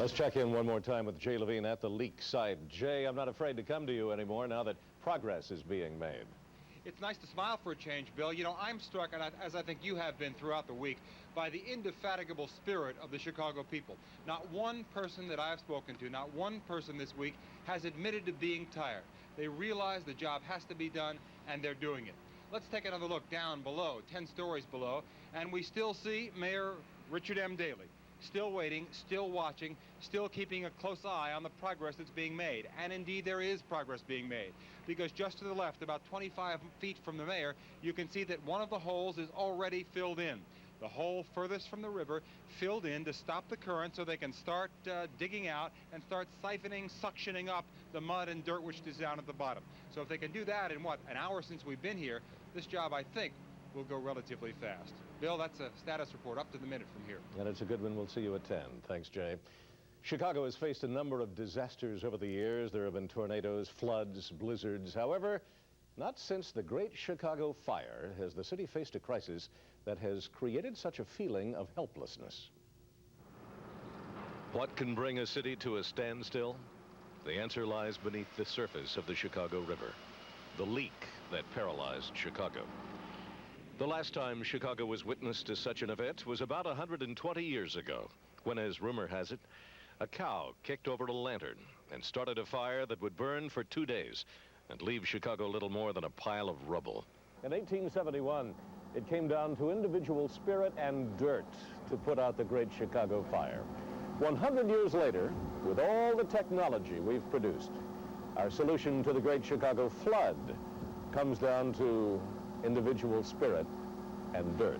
Let's check in one more time with Jay Levine at the leak site. Jay, I'm not afraid to come to you anymore now that progress is being made. It's nice to smile for a change, Bill. You know, I'm struck, and as I think you have been throughout the week, by the indefatigable spirit of the Chicago people. Not one person that I've spoken to, not one person this week has admitted to being tired. They realize the job has to be done, and they're doing it. Let's take another look down below, 10 stories below, and we still see Mayor Richard M. Daley. Still waiting, still watching, still keeping a close eye on the progress that's being made. And indeed, there is progress being made. Because just to the left, about 25 feet from the mayor, you can see that one of the holes is already filled in. The hole furthest from the river filled in to stop the current so they can start digging out and start siphoning, suctioning up the mud and dirt which is down at the bottom. So if they can do that in, what, an hour since we've been here, this job, I think, will go relatively fast. Bill, that's a status report up to the minute from here. And it's a good one. We'll see you at 10. Thanks, Jay. Chicago has faced a number of disasters over the years. There have been tornadoes, floods, blizzards. However, not since the Great Chicago Fire has the city faced a crisis that has created such a feeling of helplessness. What can bring a city to a standstill? The answer lies beneath the surface of the Chicago River, the leak that paralyzed Chicago. The last time Chicago was witness to such an event was about 120 years ago, when, as rumor has it, a cow kicked over a lantern and started a fire that would burn for 2 days and leave Chicago little more than a pile of rubble. In 1871, it came down to individual spirit and dirt to put out the Great Chicago Fire. 100 years later, with all the technology we've produced, our solution to the Great Chicago Flood comes down to individual spirit and dirt.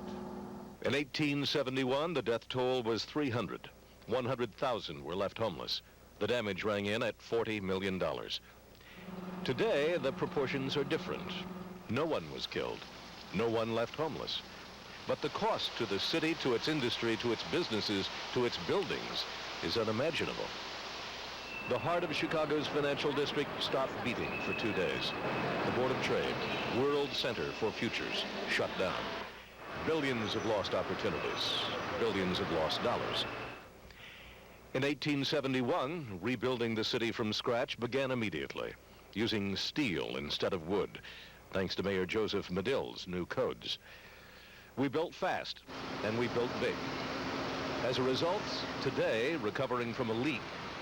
In 1871, the death toll was 300. 100,000 were left homeless. The damage rang in at $40 million. Today, the proportions are different. No one was killed. No one left homeless. But the cost to the city, to its industry, to its businesses, to its buildings is unimaginable. The heart of Chicago's financial district stopped beating for 2 days. The Board of Trade, World Center for Futures, shut down. Billions of lost opportunities, billions of lost dollars. In 1871, rebuilding the city from scratch began immediately, using steel instead of wood, thanks to Mayor Joseph Medill's new codes. We built fast, and we built big. As a result, today, recovering from a leak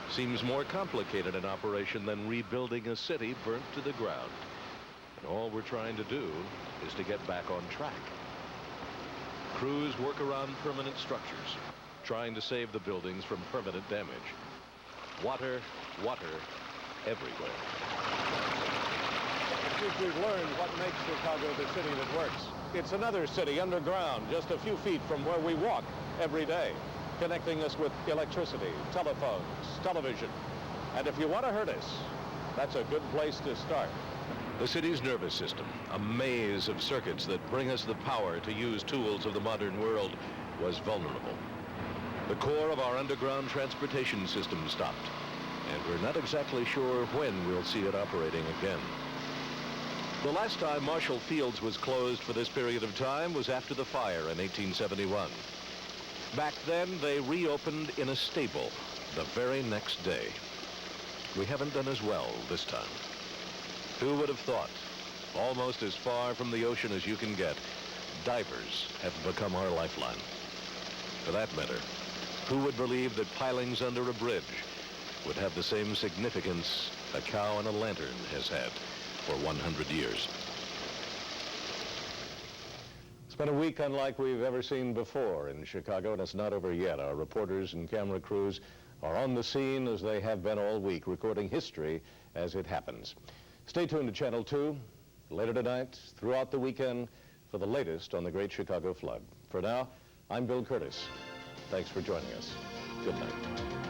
seems more complicated an operation than rebuilding a city burnt to the ground. And all we're trying to do is to get back on track. Crews work around permanent structures, trying to save the buildings from permanent damage. Water, water, everywhere. I think we've learned what makes Chicago the city that works. It's another city underground, just a few feet from where we walk every day, connecting us with electricity, telephones, television. And if you want to hurt us, that's a good place to start. The city's nervous system, a maze of circuits that bring us the power to use tools of the modern world, was vulnerable. The core of our underground transportation system stopped, and we're not exactly sure when we'll see it operating again. The last time Marshall Fields was closed for this period of time was after the fire in 1871. Back then, they reopened in a stable the very next day. We haven't done as well this time. Who would have thought, almost as far from the ocean as you can get, divers have become our lifeline. For that matter, who would believe that pilings under a bridge would have the same significance a cow and a lantern has had for 100 years? It's been a week unlike we've ever seen before in Chicago, and it's not over yet. Our reporters and camera crews are on the scene, as they have been all week, recording history as it happens. Stay tuned to Channel 2 later tonight, throughout the weekend, for the latest on the Great Chicago Flood. For now, I'm Bill Kurtis. Thanks for joining us. Good night.